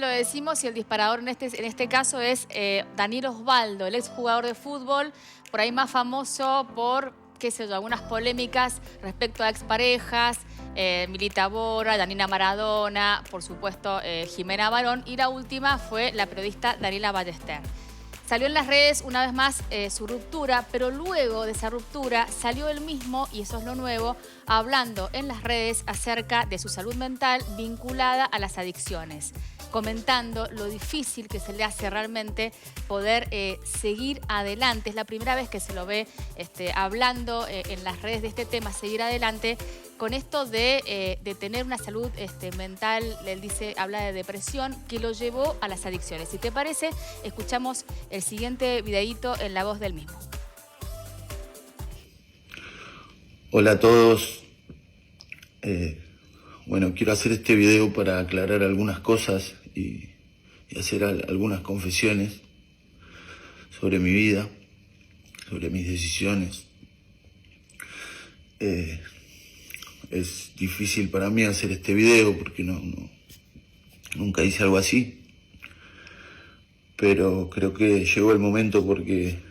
lo decimos y el disparador en este caso es Daniel Osvaldo, el exjugador de fútbol, por ahí más famoso por, qué sé yo, algunas polémicas respecto a exparejas, Milita Bora, Danina Maradona, por supuesto Jimena Barón, y la última fue la periodista Daniela Ballester. Salió en las redes una vez más su ruptura, pero luego de esa ruptura salió él mismo, y eso es lo nuevo, hablando en las redes acerca de su salud mental vinculada a las adicciones, comentando lo difícil que se le hace realmente poder seguir adelante. Es la primera vez que se lo ve hablando en las redes de este tema, seguir adelante, con esto de tener una salud mental. Él dice, habla de depresión, que lo llevó a las adicciones. Si te parece, escuchamos el siguiente videíto en la voz del mismo. Hola a todos. Bueno, quiero hacer este video para aclarar algunas cosas y hacer algunas confesiones sobre mi vida, sobre mis decisiones. Es difícil para mí hacer este video porque nunca hice algo así, pero creo que llegó el momento porque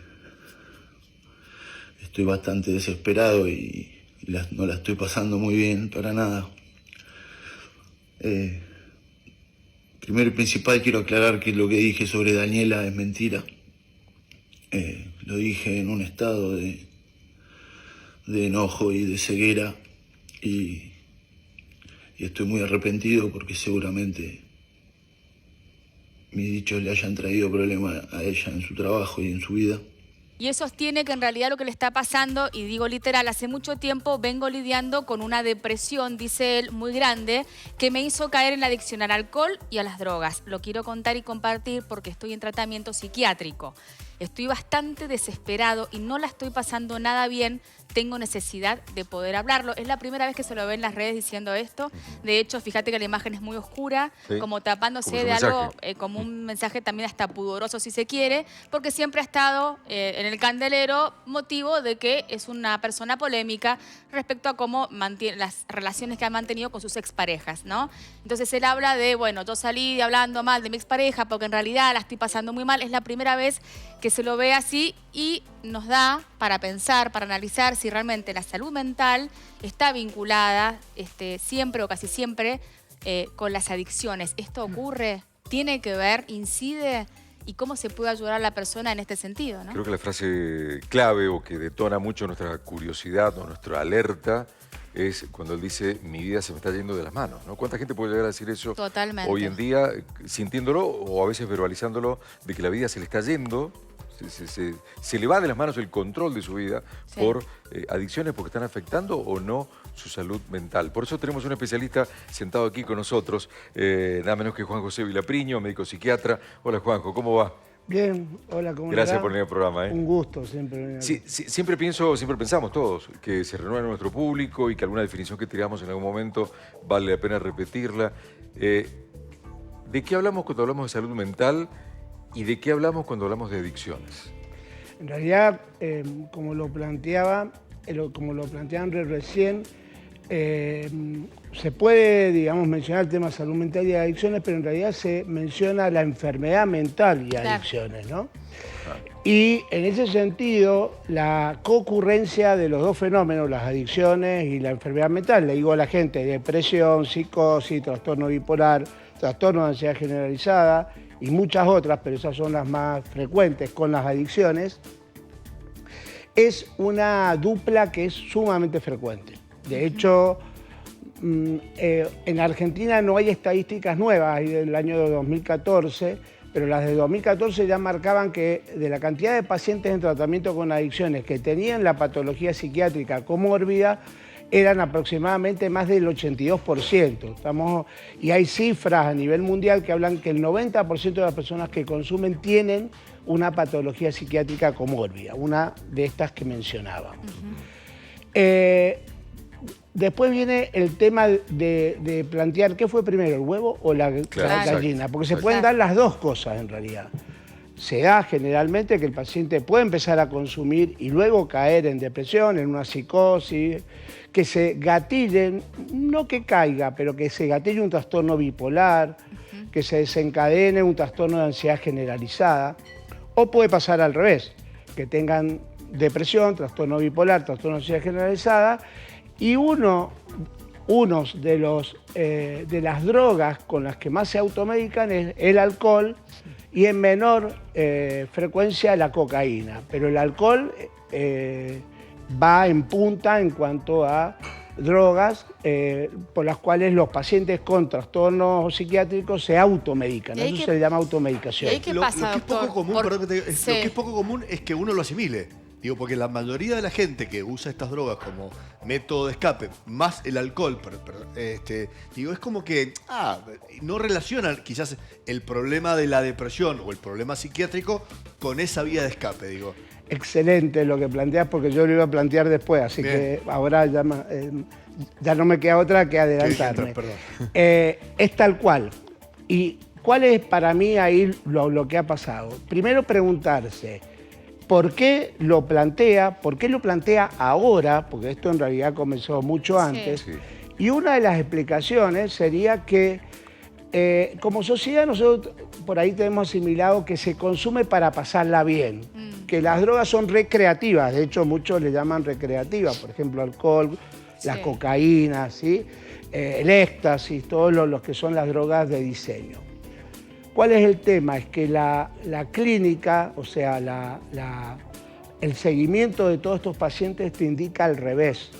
estoy bastante desesperado y no la estoy pasando muy bien para nada. Primero y principal quiero aclarar que lo que dije sobre Daniela es mentira. Lo dije en un estado de enojo y de ceguera y estoy muy arrepentido porque seguramente mis dichos le hayan traído problemas a ella en su trabajo y en su vida. Y eso sostiene que en realidad lo que le está pasando, y digo literal, hace mucho tiempo vengo lidiando con una depresión, dice él, muy grande, que me hizo caer en la adicción al alcohol y a las drogas. Lo quiero contar y compartir porque estoy en tratamiento psiquiátrico. Estoy bastante desesperado y no la estoy pasando nada bien. Tengo necesidad de poder hablarlo. Es la primera vez que se lo ve en las redes diciendo esto. De hecho, fíjate que la imagen es muy oscura, sí, como tapándose de algo, como un mensaje también hasta pudoroso si se quiere, porque siempre ha estado en el candelero, motivo de que es una persona polémica respecto a cómo mantiene las relaciones que ha mantenido con sus exparejas, ¿no? Entonces él habla de, bueno, yo salí hablando mal de mi expareja porque en realidad la estoy pasando muy mal. Es la primera vez que se lo ve así y nos da para pensar, para analizar si realmente la salud mental está vinculada siempre o casi siempre con las adicciones. ¿Esto ocurre? ¿Tiene que ver? ¿Incide? ¿Y cómo se puede ayudar a la persona en este sentido, ¿no? Creo que la frase clave o que detona mucho nuestra curiosidad o nuestra alerta es cuando él dice, mi vida se me está yendo de las manos, ¿no? ¿Cuánta gente puede llegar a decir eso totalmente hoy en día, sintiéndolo o a veces verbalizándolo, de que la vida se le está yendo, se le va de las manos el control de su vida, sí, por adicciones porque están afectando o no su salud mental? Por eso tenemos un especialista sentado aquí con nosotros, nada menos que Juan José Vilapriño, médico psiquiatra. Hola Juanjo, ¿cómo va? Bien, hola, ¿cómo le va? Gracias por venir al programa. Un gusto siempre venir aquí. Sí, siempre pensamos todos que se renueva nuestro público y que alguna definición que tiramos en algún momento vale la pena repetirla. ¿De qué hablamos cuando hablamos de salud mental y de qué hablamos cuando hablamos de adicciones? En realidad, como lo planteaban recién, se puede, digamos, mencionar el tema salud mental y adicciones, pero en realidad se menciona la enfermedad mental y adicciones, ¿no? Y en ese sentido, la concurrencia de los dos fenómenos, las adicciones y la enfermedad mental, le digo a la gente, depresión, psicosis, trastorno bipolar, trastorno de ansiedad generalizada y muchas otras, pero esas son las más frecuentes con las adicciones, es una dupla que es sumamente frecuente. De hecho, en Argentina no hay estadísticas nuevas, hay del año 2014, pero las de 2014 ya marcaban que de la cantidad de pacientes en tratamiento con adicciones que tenían la patología psiquiátrica comórbida, eran aproximadamente más del 82%. Y hay cifras a nivel mundial que hablan que el 90% de las personas que consumen tienen una patología psiquiátrica comórbida, una de estas que mencionábamos. Después viene el tema de plantear qué fue primero, el huevo o la gallina, porque se pueden dar las dos cosas en realidad. se da generalmente que el paciente puede empezar a consumir y luego caer en depresión, en una psicosis, que se gatille, no que caiga, pero que se gatille un trastorno bipolar, que se desencadene un trastorno de ansiedad generalizada, o puede pasar al revés, que tengan depresión, trastorno bipolar, trastorno de ansiedad generalizada, y unos de las drogas con las que más se automedican es el alcohol y en menor frecuencia la cocaína. Pero el alcohol va en punta en cuanto a drogas por las cuales los pacientes con trastornos psiquiátricos se automedican. Eso se le llama automedicación. ¿Y ahí qué pasa, lo que es poco doctor? común, perdón que te- Sí. lo que es poco común es que uno lo asimile. Digo, porque la mayoría de la gente que usa estas drogas como método de escape, más el alcohol, digo, es como que no relacionan quizás el problema de la depresión o el problema psiquiátrico con esa vía de escape, digo. Excelente lo que planteas, porque yo lo iba a plantear después, así Bien. que ahora ya no me queda otra que adelantarme. Perdón. Es tal cual. ¿Y cuál es para mí ahí lo que ha pasado? Primero preguntarse, ¿por qué lo plantea? ¿Por qué lo plantea ahora? Porque esto en realidad comenzó mucho antes. Sí. Y una de las explicaciones sería que como sociedad nosotros por ahí tenemos asimilado que se consume para pasarla bien, que las drogas son recreativas, de hecho muchos le llaman recreativas, por ejemplo alcohol, la cocaína, ¿sí? El éxtasis, todos los que son las drogas de diseño. ¿Cuál es el tema? Es que la clínica, o sea, el seguimiento de todos estos pacientes te indica al revés,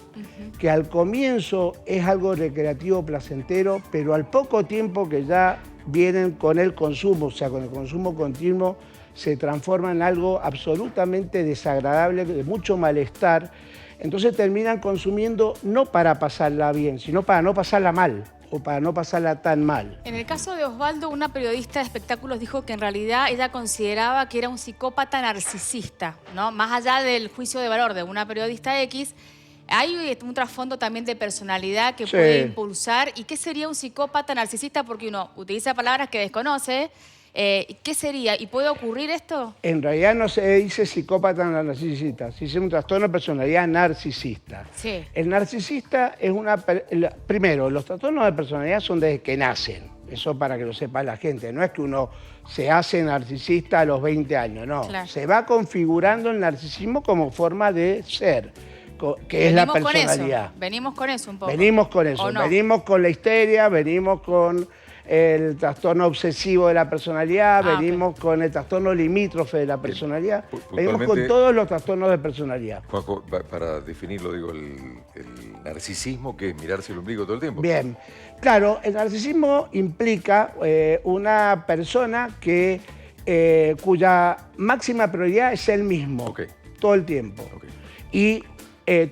que al comienzo es algo recreativo, placentero, pero al poco tiempo que ya vienen con el consumo, o sea, con el consumo continuo, se transforma en algo absolutamente desagradable, de mucho malestar. Entonces terminan consumiendo no para pasarla bien, sino para no pasarla mal o para no pasarla tan mal. En el caso de Osvaldo, una periodista de espectáculos dijo que en realidad ella consideraba que era un psicópata narcisista, ¿no? Más allá del juicio de valor de una periodista X, hay un trasfondo también de personalidad que puede impulsar. ¿Y qué sería un psicópata narcisista? Porque uno utiliza palabras que desconoce. ¿Qué sería? ¿Y puede ocurrir esto? En realidad no se dice psicópata narcisista, se dice un trastorno de personalidad narcisista. Sí. El narcisista es primero, los trastornos de personalidad son desde que nacen. Eso para que lo sepa la gente. No es que uno se hace narcisista a los 20 años, no. Claro. Se va configurando el narcisismo como forma de ser, que es la personalidad. Venimos con eso un poco. Venimos con eso, ¿O no? venimos con la histeria, venimos con el trastorno obsesivo de la personalidad, venimos con el trastorno limítrofe de la personalidad, venimos con todos los trastornos de personalidad. Juanjo, para definirlo, digo, el narcisismo, que es mirarse el ombligo todo el tiempo. Bien, claro, el narcisismo implica una persona cuya máxima prioridad es él mismo, todo el tiempo. Y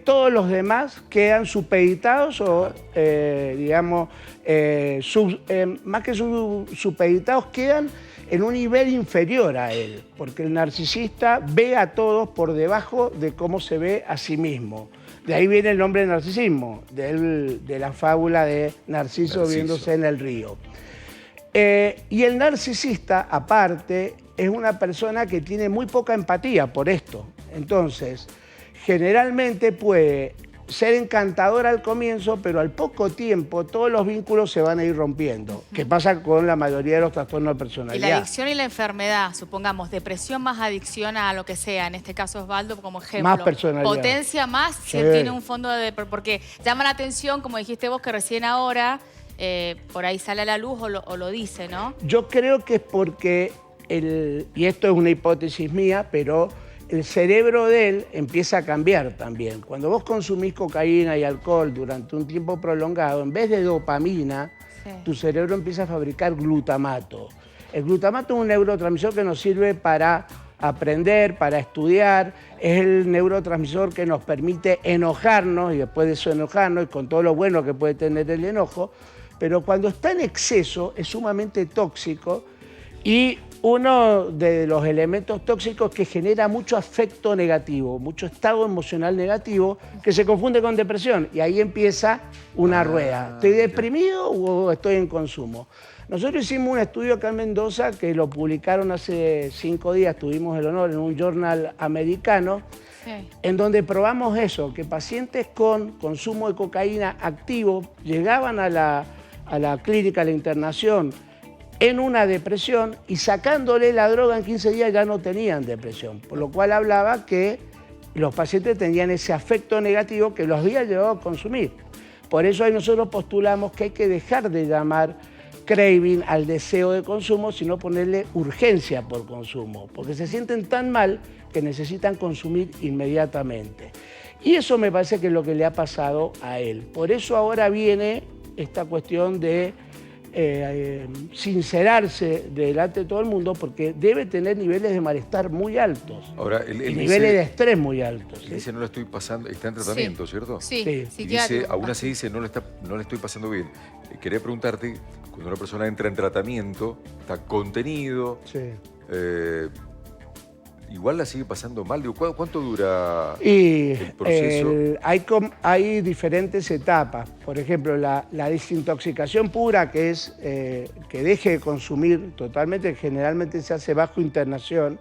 todos los demás quedan supeditados o, digamos, más que supeditados, quedan en un nivel inferior a él, porque el narcisista ve a todos por debajo de cómo se ve a sí mismo. De ahí viene el nombre de narcisismo, de la fábula de Narciso viéndose en el río. Y el narcisista, aparte, es una persona que tiene muy poca empatía por esto. Entonces, generalmente puede ser encantador al comienzo, pero al poco tiempo todos los vínculos se van a ir rompiendo, que pasa con la mayoría de los trastornos de personalidad. Y la adicción y la enfermedad, supongamos, depresión más adicción a lo que sea, en este caso Osvaldo como ejemplo. Más personalidad. Potencia más si él tiene un fondo de... Porque llama la atención, como dijiste vos, que recién ahora por ahí sale a la luz o lo dice, ¿no? Yo creo que es porque, y esto es una hipótesis mía, pero el cerebro de él empieza a cambiar también. Cuando vos consumís cocaína y alcohol durante un tiempo prolongado, en vez de dopamina, tu cerebro empieza a fabricar glutamato. El glutamato es un neurotransmisor que nos sirve para aprender, para estudiar. Es el neurotransmisor que nos permite enojarnos y después de eso enojarnos y con todo lo bueno que puede tener el enojo. Pero cuando está en exceso es sumamente tóxico y uno de los elementos tóxicos que genera mucho afecto negativo, mucho estado emocional negativo, que se confunde con depresión. Y ahí empieza una rueda. ¿Estoy deprimido o estoy en consumo? Nosotros hicimos un estudio acá en Mendoza que lo publicaron hace 5 días, tuvimos el honor en un journal americano, sí, en donde probamos eso, que pacientes con consumo de cocaína activo llegaban a la clínica, a la internación, en una depresión y sacándole la droga en 15 días ya no tenían depresión, por lo cual hablaba que los pacientes tenían ese afecto negativo que los había llevado a consumir. Por eso ahí nosotros postulamos que hay que dejar de llamar craving al deseo de consumo, sino ponerle urgencia por consumo, porque se sienten tan mal que necesitan consumir inmediatamente. Y eso me parece que es lo que le ha pasado a él. Por eso ahora viene esta cuestión de sincerarse delante de todo el mundo, porque debe tener niveles de malestar muy altos. Ahora, y niveles de estrés muy altos. Él dice, no la estoy pasando, está en tratamiento, sí, ¿cierto? Sí, y dice, aún así dice, no le estoy pasando bien. Quería preguntarte, cuando una persona entra en tratamiento, está contenido, sí, igual la sigue pasando mal. Digo, ¿cuánto dura el proceso? Hay diferentes etapas. Por ejemplo, la desintoxicación pura, que es que deje de consumir totalmente, generalmente se hace bajo internación,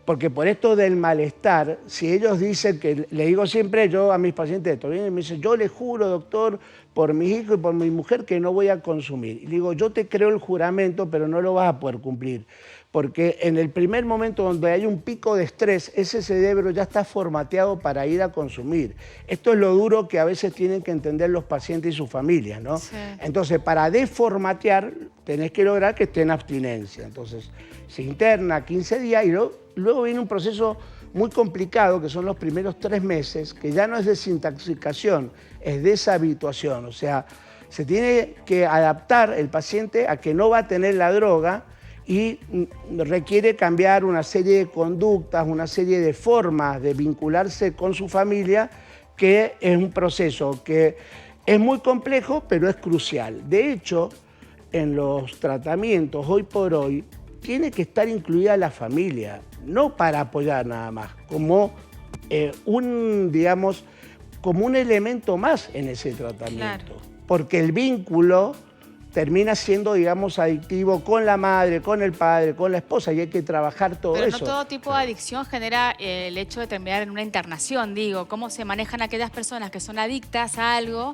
porque por esto del malestar, si ellos dicen que, le digo siempre yo a mis pacientes esto, vienen y me dicen, yo le juro, doctor, por mi hijo y por mi mujer que no voy a consumir. Y digo, yo te creo el juramento, pero no lo vas a poder cumplir. Porque en el primer momento donde hay un pico de estrés, ese cerebro ya está formateado para ir a consumir. Esto es lo duro que a veces tienen que entender los pacientes y sus familias, ¿no? Sí. Entonces, para desformatear, tenés que lograr que esté en abstinencia. Entonces, se interna 15 días y luego viene un proceso muy complicado, que son los primeros 3 meses, que ya no es desintoxicación, es deshabituación. O sea, se tiene que adaptar el paciente a que no va a tener la droga, y requiere cambiar una serie de conductas, una serie de formas de vincularse con su familia, que es un proceso que es muy complejo, pero es crucial. De hecho, en los tratamientos, hoy por hoy, tiene que estar incluida la familia, no para apoyar nada más, como como un elemento más en ese tratamiento. Claro. Porque el vínculo termina siendo, digamos, adictivo con la madre, con el padre, con la esposa, y hay que trabajar todo eso. Pero no todo tipo de adicción genera el hecho de terminar en una internación, digo. ¿Cómo se manejan aquellas personas que son adictas a algo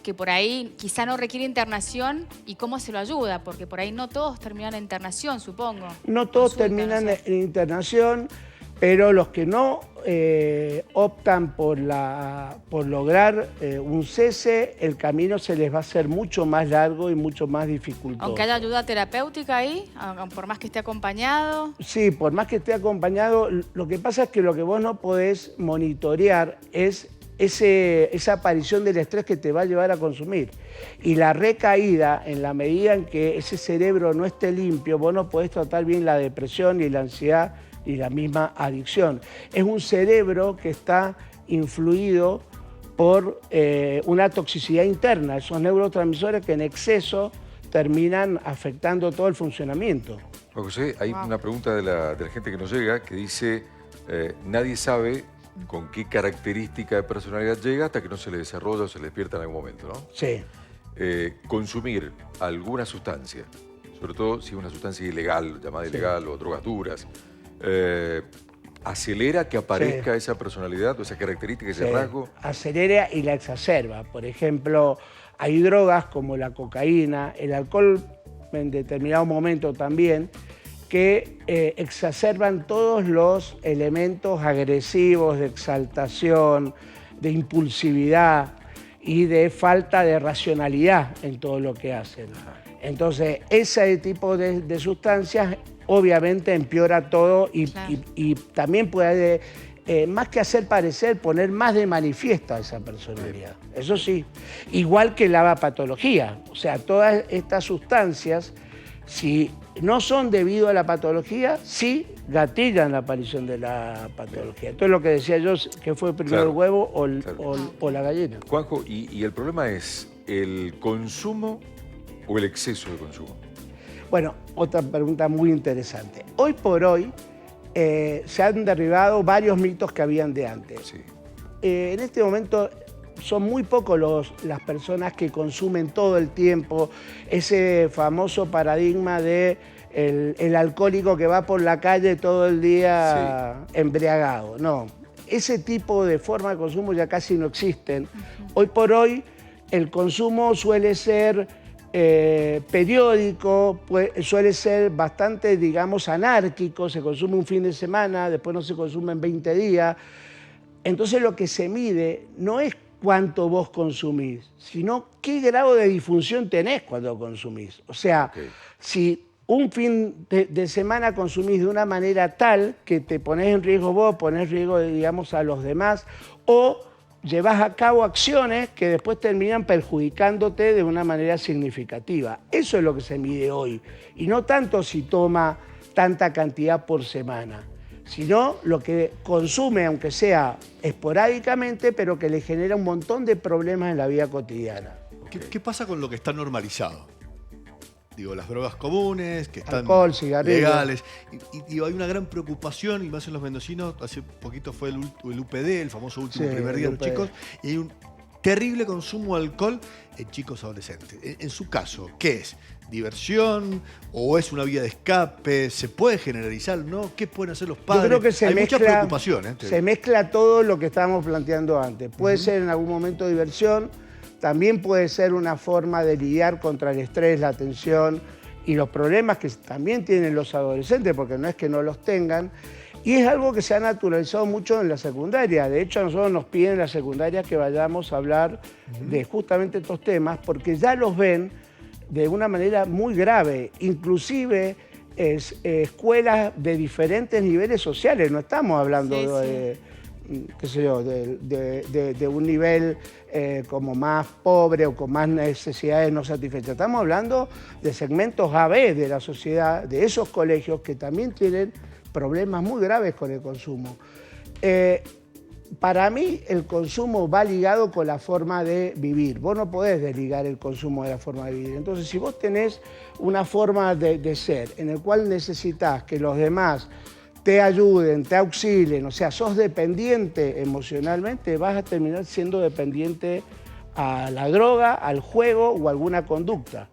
que por ahí quizá no requiere internación y cómo se lo ayuda? Porque por ahí no todos terminan en internación, supongo. No todos terminan en internación, pero los que no optan por lograr un cese, el camino se les va a hacer mucho más largo y mucho más dificultoso. Aunque haya ayuda terapéutica ahí, por más que esté acompañado. Sí, por más que esté acompañado, lo que pasa es que lo que vos no podés monitorear es esa aparición del estrés que te va a llevar a consumir. Y la recaída, en la medida en que ese cerebro no esté limpio, vos no podés tratar bien la depresión y la ansiedad y la misma adicción. Es un cerebro que está influido por una toxicidad interna, esos neurotransmisores que en exceso terminan afectando todo el funcionamiento. José, hay una pregunta de la gente que nos llega que dice, nadie sabe con qué característica de personalidad llega hasta que no se le desarrolla o se le despierta en algún momento, ¿no? Sí. Consumir alguna sustancia, sobre todo si es una sustancia ilegal, llamada ilegal, o drogas duras, acelera que aparezca esa personalidad o esa característica, ese rasgo. Acelera y la exacerba. Por ejemplo, hay drogas como la cocaína, el alcohol en determinado momento también, que exacerban todos los elementos agresivos de exaltación, de impulsividad y de falta de racionalidad en todo lo que hacen. Entonces, ese tipo de sustancias obviamente empeora todo y también puede, más que hacer parecer, poner más de manifiesto a esa personalidad. Eso sí, igual que la patología. O sea, todas estas sustancias, si no son debido a la patología, sí gatillan la aparición de la patología. Esto es lo que decía yo, que fue primero el huevo o la gallina. Juanjo, ¿y el problema es el consumo o el exceso de consumo? Bueno, otra pregunta muy interesante. Hoy por hoy se han derribado varios mitos que habían de antes. Sí. En este momento son muy pocos las personas que consumen todo el tiempo ese famoso paradigma de el alcohólico que va por la calle todo el día embriagado. No, ese tipo de forma de consumo ya casi no existen. Hoy por hoy el consumo suele ser periódico, suele ser bastante, digamos, anárquico, se consume un fin de semana, después no se consume en 20 días. Entonces lo que se mide no es cuánto vos consumís, sino qué grado de disfunción tenés cuando consumís. O sea, si un fin de semana consumís de una manera tal que te ponés en riesgo vos, ponés en riesgo, digamos, a los demás, o llevas a cabo acciones que después terminan perjudicándote de una manera significativa. Eso es lo que se mide hoy. Y no tanto si toma tanta cantidad por semana, sino lo que consume, aunque sea esporádicamente, pero que le genera un montón de problemas en la vida cotidiana. ¿Qué pasa con lo que está normalizado? Digo, las drogas comunes, que están alcohol, cigarrillos, legales. Y hay una gran preocupación, y más en los mendocinos, hace poquito fue el UPD, el famoso último primer día de los chicos, y hay un terrible consumo de alcohol en chicos adolescentes. En su caso, ¿qué es? ¿Diversión o es una vía de escape? ¿Se puede generalizar, no? ¿Qué pueden hacer los padres? Yo creo que hay mucha preocupación. Se mezcla todo lo que estábamos planteando antes. Puede ser en algún momento diversión, también puede ser una forma de lidiar contra el estrés, la tensión y los problemas que también tienen los adolescentes, porque no es que no los tengan. Y es algo que se ha naturalizado mucho en la secundaria. De hecho, a nosotros nos piden en la secundaria que vayamos a hablar de justamente estos temas, porque ya los ven de una manera muy grave. Inclusive escuelas de diferentes niveles sociales. No estamos hablando de qué sé yo, de un nivel como más pobre o con más necesidades no satisfechas. Estamos hablando de segmentos AB de la sociedad, de esos colegios que también tienen problemas muy graves con el consumo. Para mí el consumo va ligado con la forma de vivir. Vos no podés desligar el consumo de la forma de vivir. Entonces, si vos tenés una forma de ser en el cual necesitas que los demás te ayuden, te auxilien, o sea, sos dependiente emocionalmente, vas a terminar siendo dependiente a la droga, al juego o a alguna conducta.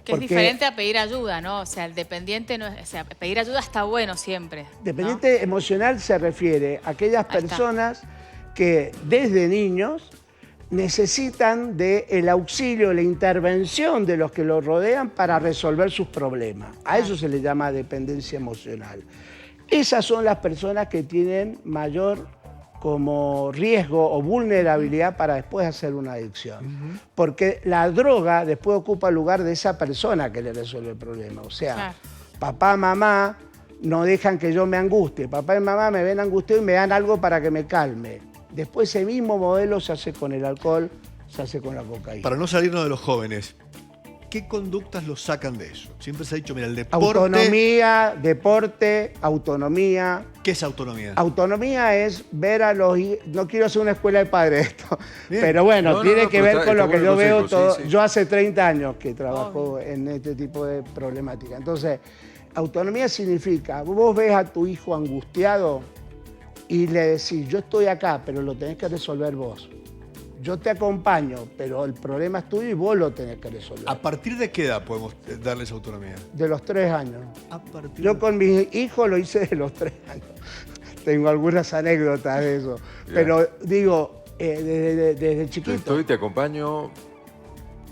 Que es diferente a pedir ayuda, ¿no? O sea, el dependiente no es, o sea, pedir ayuda está bueno siempre, ¿no? Dependiente emocional se refiere a aquellas personas que desde niños necesitan del auxilio, la intervención de los que los rodean para resolver sus problemas. A eso se le llama dependencia emocional. Esas son las personas que tienen mayor como riesgo o vulnerabilidad para después hacer una adicción. Porque la droga después ocupa el lugar de esa persona que le resuelve el problema. O sea, papá, mamá no dejan que yo me angustie. Papá y mamá me ven angustiado y me dan algo para que me calme. Después ese mismo modelo se hace con el alcohol, se hace con la cocaína. Para no salirnos de los jóvenes, ¿qué conductas los sacan de eso? Siempre se ha dicho, mira, el deporte... Autonomía, deporte, autonomía. ¿Qué es autonomía? Autonomía es ver a los... No quiero hacer una escuela de padres esto, pero bueno, tiene que ver con lo que yo veo todo. Sí. Yo hace 30 años que trabajo en este tipo de problemática. Entonces, autonomía significa, vos ves a tu hijo angustiado y le decís, yo estoy acá, pero lo tenés que resolver vos. Yo te acompaño, pero el problema es tuyo y vos lo tenés que resolver. ¿A partir de qué edad podemos darles autonomía? De los 3 años. Yo con mis hijos lo hice de los 3 años. Tengo algunas anécdotas de eso. Bien. Pero digo, desde chiquito. Te acompaño,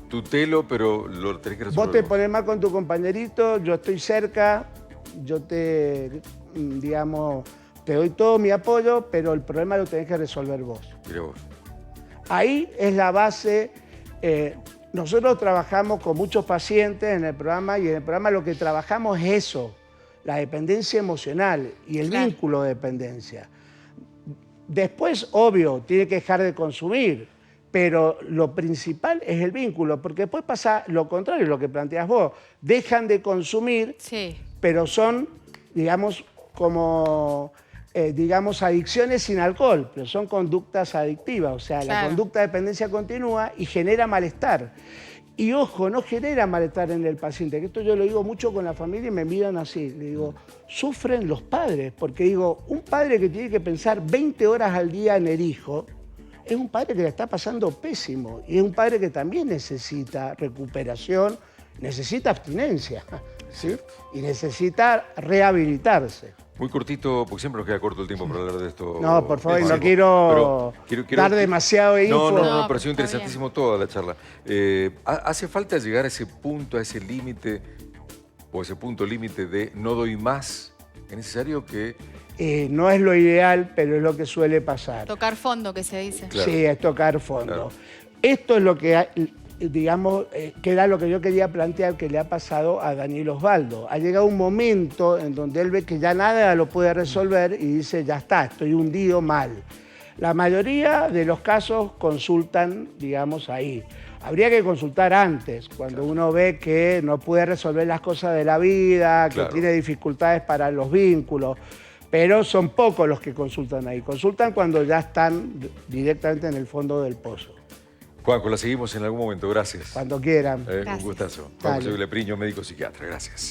tutelo, pero lo tenés que resolver. Vos te pones mal con tu compañerito, yo estoy cerca, yo te, digamos, te doy todo mi apoyo, pero el problema lo tenés que resolver vos. Mira vos. Ahí es la base. Nosotros trabajamos con muchos pacientes en el programa y en el programa lo que trabajamos es eso, la dependencia emocional y el vínculo de dependencia. Después, obvio, tiene que dejar de consumir, pero lo principal es el vínculo, porque después pasa lo contrario, lo que planteas vos. Dejan de consumir, pero son, digamos, como... digamos, adicciones sin alcohol, pero son conductas adictivas, o sea, la conducta de dependencia continúa y genera malestar. Y ojo, no genera malestar en el paciente, que esto yo lo digo mucho con la familia y me miran así, le digo, sufren los padres, porque digo, un padre que tiene que pensar 20 horas al día en el hijo, es un padre que la está pasando pésimo y es un padre que también necesita recuperación, necesita abstinencia, ¿sí? Y necesita rehabilitarse. Muy cortito, porque siempre nos queda corto el tiempo para hablar de esto. No, por favor, no Pero quiero dar demasiado info. No, pero ha sido está interesantísimo toda la charla. ¿Hace falta llegar a ese punto, a ese límite, o ese punto límite de no doy más? ¿Es necesario que...? No es lo ideal, pero es lo que suele pasar. Tocar fondo, que se dice. Claro. Sí, es tocar fondo. Claro. Esto es lo que, digamos, que era lo que yo quería plantear que le ha pasado a Daniel Osvaldo. Ha llegado un momento en donde él ve que ya nada lo puede resolver y dice, ya está, estoy hundido mal. La mayoría de los casos consultan, digamos, ahí. Habría que consultar antes, cuando uno ve que no puede resolver las cosas de la vida, que tiene dificultades para los vínculos. Pero son pocos los que consultan ahí. Consultan cuando ya están directamente en el fondo del pozo. Juanjo, la seguimos en algún momento. Gracias. Cuando quieran. Un gustazo. Juanjo Lepriño, médico psiquiatra. Gracias.